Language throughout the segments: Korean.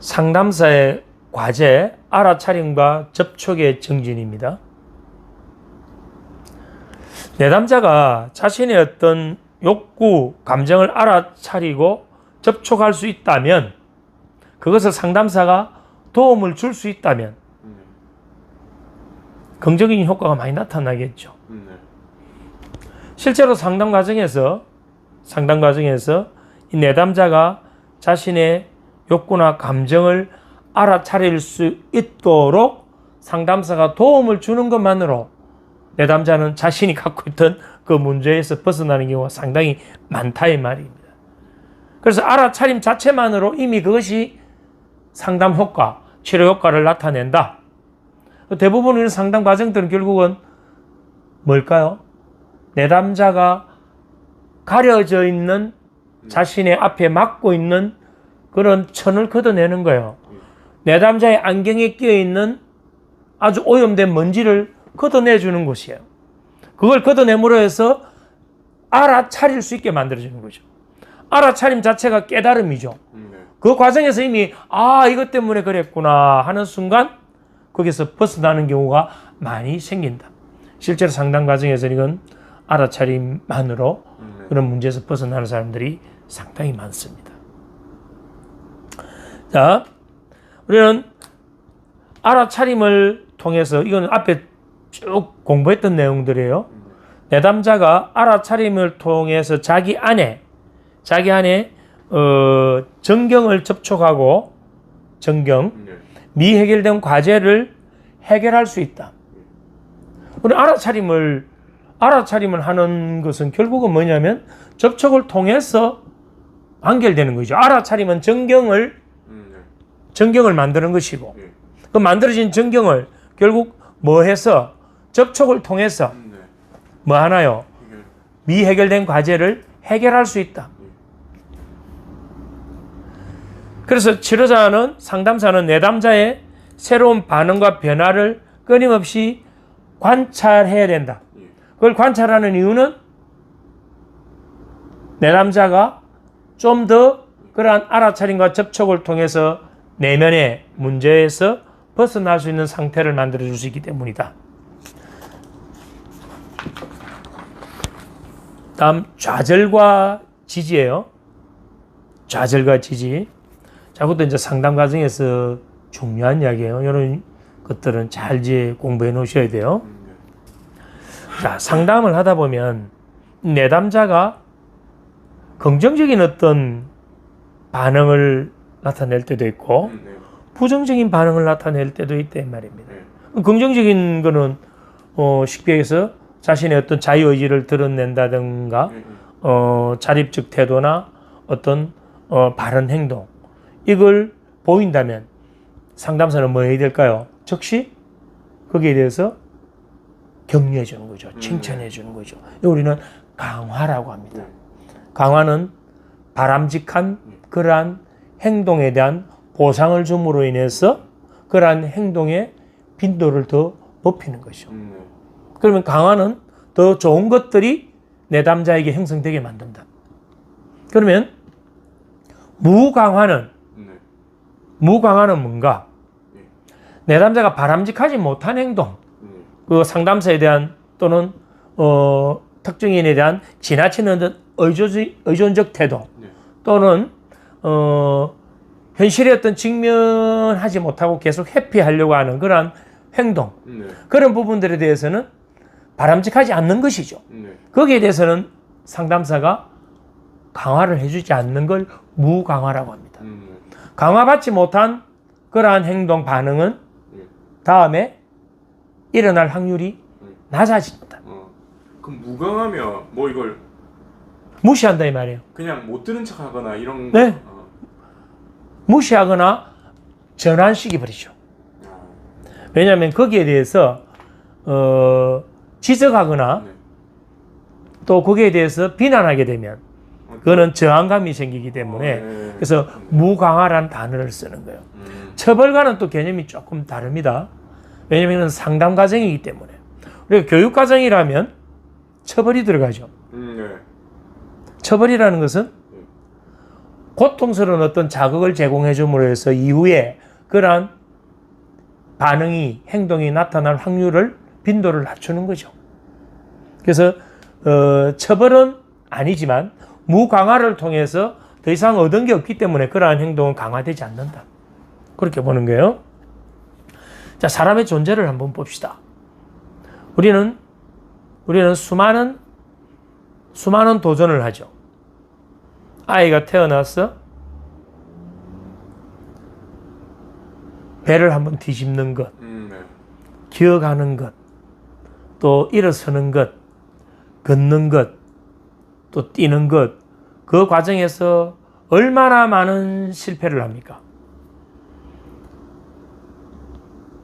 상담사의 과제, 알아차림과 접촉의 정진입니다. 내담자가 자신의 어떤 욕구, 감정을 알아차리고 접촉할 수 있다면, 그것을 상담사가 도움을 줄 수 있다면 긍정적인 효과가 많이 나타나겠죠. 실제로 상담 과정에서 이 내담자가 자신의 욕구나 감정을 알아차릴 수 있도록 상담사가 도움을 주는 것만으로 내담자는 자신이 갖고 있던 그 문제에서 벗어나는 경우가 상당히 많다 이 말입니다. 그래서 알아차림 자체만으로 이미 그것이 상담 효과, 치료 효과를 나타낸다. 대부분의 상담 과정들은 결국은 뭘까요? 내담자가 가려져 있는 자신의 앞에 막고 있는 그런 천을 걷어내는 거예요. 내담자의 안경에 끼어 있는 아주 오염된 먼지를 걷어내주는 것이에요. 그걸 걷어내므로 해서 알아차릴 수 있게 만들어주는 거죠. 알아차림 자체가 깨달음이죠. 그 과정에서 이미 이것 때문에 그랬구나 하는 순간 거기서 벗어나는 경우가 많이 생긴다. 실제로 상담 과정에서는 이건 알아차림만으로 그런 문제에서 벗어나는 사람들이 상당히 많습니다. 자, 우리는 알아차림을 통해서, 이건 앞에 쭉 공부했던 내용들이에요. 내담자가 알아차림을 통해서 자기 안에 정경을 접촉하고 미해결된 과제를 해결할 수 있다. 우리 알아차림을 하는 것은 결국은 뭐냐면 접촉을 통해서 완결되는 거죠. 알아차림은 정경을 만드는 것이고, 그 만들어진 정경을 결국 뭐 해서 접촉을 통해서 뭐 하나요? 미해결된 과제를 해결할 수 있다. 그래서 치료자는, 상담사는 내담자의 새로운 반응과 변화를 끊임없이 관찰해야 된다. 그걸 관찰하는 이유는 내담자가 좀 더 그러한 알아차림과 접촉을 통해서 내면의 문제에서 벗어날 수 있는 상태를 만들어줄 수 있기 때문이다. 다음, 좌절과 지지예요. 좌절과 지지. 자, 그것도 이제 상담 과정에서 중요한 이야기예요. 이런 것들은 잘 이제 공부해 놓으셔야 돼요. 자, 상담을 하다 보면 내담자가 긍정적인 어떤 반응을 나타낼 때도 있고 부정적인 반응을 나타낼 때도 있단 말입니다. 긍정적인 거는 쉽게 해서 자신의 어떤 자유의지를 드러낸다든가 자립적 태도나 어떤 바른 행동, 이걸 보인다면 상담사는 뭐 해야 될까요? 즉시 거기에 대해서 격려해 주는 거죠. 칭찬해 주는 거죠. 우리는 강화라고 합니다. 강화는 바람직한 그러한 행동에 대한 보상을 줌으로 인해서 그러한 행동의 빈도를 더 높이는 것이죠. 그러면 강화는 더 좋은 것들이 내담자에게 형성되게 만든다. 그러면 무강화는 뭔가? 내담자가 바람직하지 못한 행동, 그 상담사에 대한 또는 특정인에 대한 지나치는 의존적 태도, 또는 현실의 어떤 직면하지 못하고 계속 회피하려고 하는 그러한 행동, 그런 부분들에 대해서는 바람직하지 않는 것이죠. 거기에 대해서는 상담사가 강화를 해주지 않는 걸 무강화라고 합니다. 강화받지 못한 그러한 행동, 반응은 다음에 일어날 확률이 낮아진다. 그럼 무강하면 뭐 이걸 무시한다 이 말이에요. 그냥 못 들은 척하거나 이런 네. 무시하거나 전환시켜 버리죠. 왜냐하면 거기에 대해서 지적하거나 또 거기에 대해서 비난하게 되면 그거는 저항감이 생기기 때문에 그래서 무강화라는 단어를 쓰는 거예요. 처벌과는 또 개념이 조금 다릅니다. 왜냐하면 상담 과정이기 때문에. 우리가 교육 과정이라면 처벌이 들어가죠. 처벌이라는 것은 고통스러운 어떤 자극을 제공해 줌으로 해서 이후에 그러한 반응이, 행동이 나타날 확률을, 빈도를 낮추는 거죠. 그래서 처벌은 아니지만 무강화를 통해서 더 이상 얻은 게 없기 때문에 그러한 행동은 강화되지 않는다. 그렇게 보는 거예요. 자, 사람의 존재를 한번 봅시다. 우리는 수많은 도전을 하죠. 아이가 태어나서 배를 한번 뒤집는 것, 네. 기어가는 것, 또 일어서는 것, 걷는 것, 또 뛰는 것, 그 과정에서 얼마나 많은 실패를 합니까?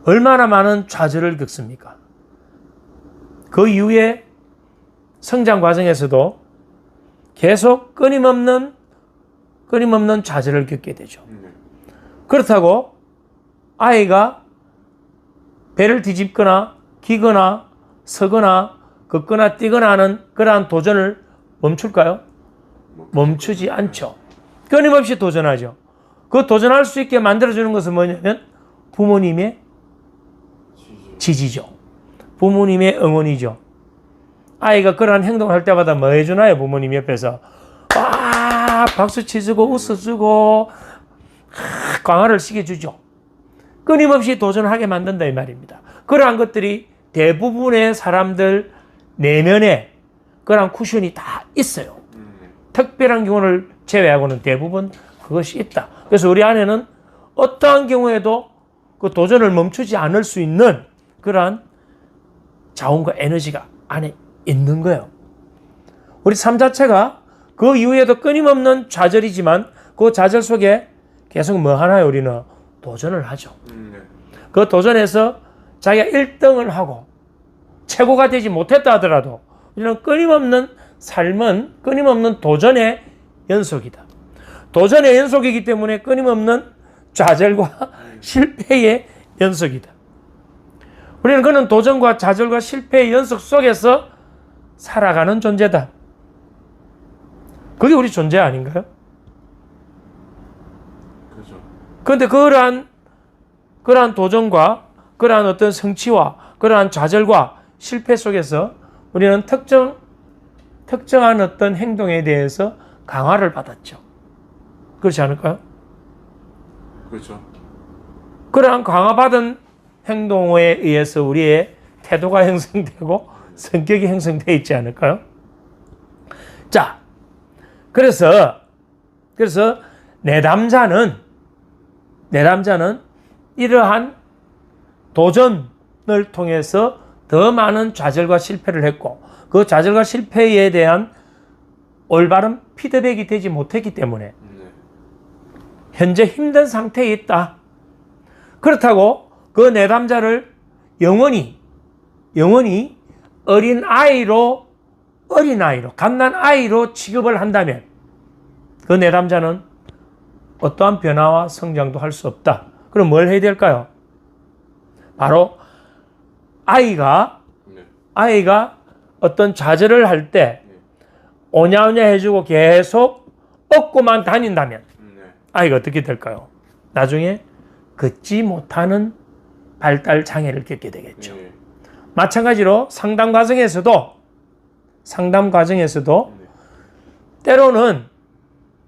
얼마나 많은 좌절을 겪습니까? 그 이후에 성장 과정에서도 계속 끊임없는 좌절을 겪게 되죠. 그렇다고 아이가 배를 뒤집거나 기거나 서거나 걷거나 뛰거나 하는 그러한 도전을 멈출까요? 멈추지 않죠. 끊임없이 도전하죠. 그 도전할 수 있게 만들어주는 것은 뭐냐면 부모님의 지지죠. 부모님의 응원이죠. 아이가 그러한 행동을 할 때마다 뭐 해주나요? 부모님 옆에서 와 박수 치주고 웃어주고 강화를 시켜주죠. 끊임없이 도전하게 만든다 이 말입니다. 그러한 것들이 대부분의 사람들 내면에 그러한 쿠션이 다 있어요. 특별한 경우를 제외하고는 대부분 그것이 있다. 그래서 우리 안에는 어떠한 경우에도 그 도전을 멈추지 않을 수 있는 그러한 자원과 에너지가 안에 있는 거예요. 우리 삶 자체가 그 이후에도 끊임없는 좌절이지만 그 좌절 속에 계속 뭐 하나요? 우리는 도전을 하죠. 그 도전에서 자기가 1등을 하고 최고가 되지 못했다 하더라도 우리는 끊임없는 삶은 끊임없는 도전의 연속이다. 도전의 연속이기 때문에 끊임없는 좌절과 실패의 연속이다. 우리는 그런 도전과 좌절과 실패의 연속 속에서 살아가는 존재다. 그게 우리 존재 아닌가요? 그렇죠. 그런데 그러한 도전과 그러한 어떤 성취와 그러한 좌절과 실패 속에서 우리는 특정한 어떤 행동에 대해서 강화를 받았죠. 그렇지 않을까요? 그렇죠. 그러한 강화받은 행동에 의해서 우리의 태도가 형성되고 성격이 형성되어 있지 않을까요? 자, 그래서 내담자는 이러한 도전을 통해서 더 많은 좌절과 실패를 했고 그 좌절과 실패에 대한 올바른 피드백이 되지 못했기 때문에 현재 힘든 상태에 있다. 그렇다고 그 내담자를 영원히 어린아이로 갓난아이로 취급을 한다면 그 내담자는 어떠한 변화와 성장도 할 수 없다. 그럼 뭘 해야 될까요? 바로 아이가 어떤 좌절을 할 때 오냐오냐 해주고 계속 업고만 다닌다면 아이가 어떻게 될까요? 나중에 걷지 못하는 발달 장애를 겪게 되겠죠. 마찬가지로 상담 과정에서도 때로는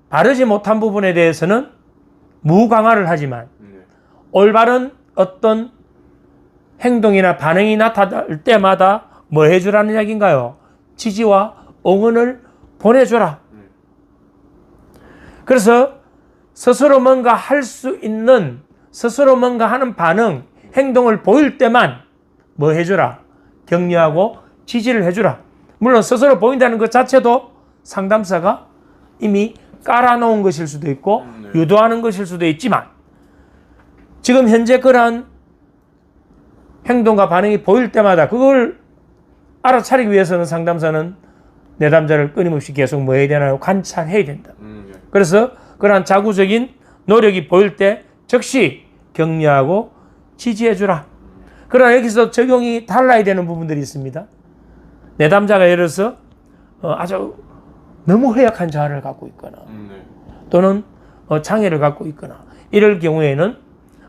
바르지 못한 부분에 대해서는 무강화를 하지만 올바른 어떤 행동이나 반응이 나타날 때마다 뭐 해주라는 이야기인가요? 지지와 응원을 보내줘라. 그래서 스스로 뭔가 할 수 있는, 스스로 뭔가 하는 반응, 행동을 보일 때만 뭐 해주라? 격려하고 지지를 해주라. 물론 스스로 보인다는 것 자체도 상담사가 이미 깔아놓은 것일 수도 있고 유도하는 것일 수도 있지만 지금 현재 그러한 행동과 반응이 보일 때마다 그걸 알아차리기 위해서는 상담사는 내담자를 끊임없이 계속 뭐 해야 되나요? 관찰해야 된다. 그래서 그러한 자구적인 노력이 보일 때 즉시 격려하고 지지해주라. 그러나 여기서 적용이 달라야 되는 부분들이 있습니다. 내담자가 예를 들어서 아주 너무 허약한 자아를 갖고 있거나 또는 장애를 갖고 있거나 이럴 경우에는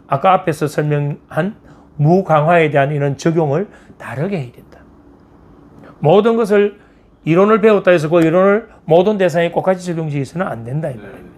아까 앞에서 설명한 무강화에 대한 이런 적용을 다르게 해야 된다. 모든 것을 이론을 배웠다 해서 그 이론을 모든 대상에 똑같이 적용지어서는 안 된다 이 말입니다.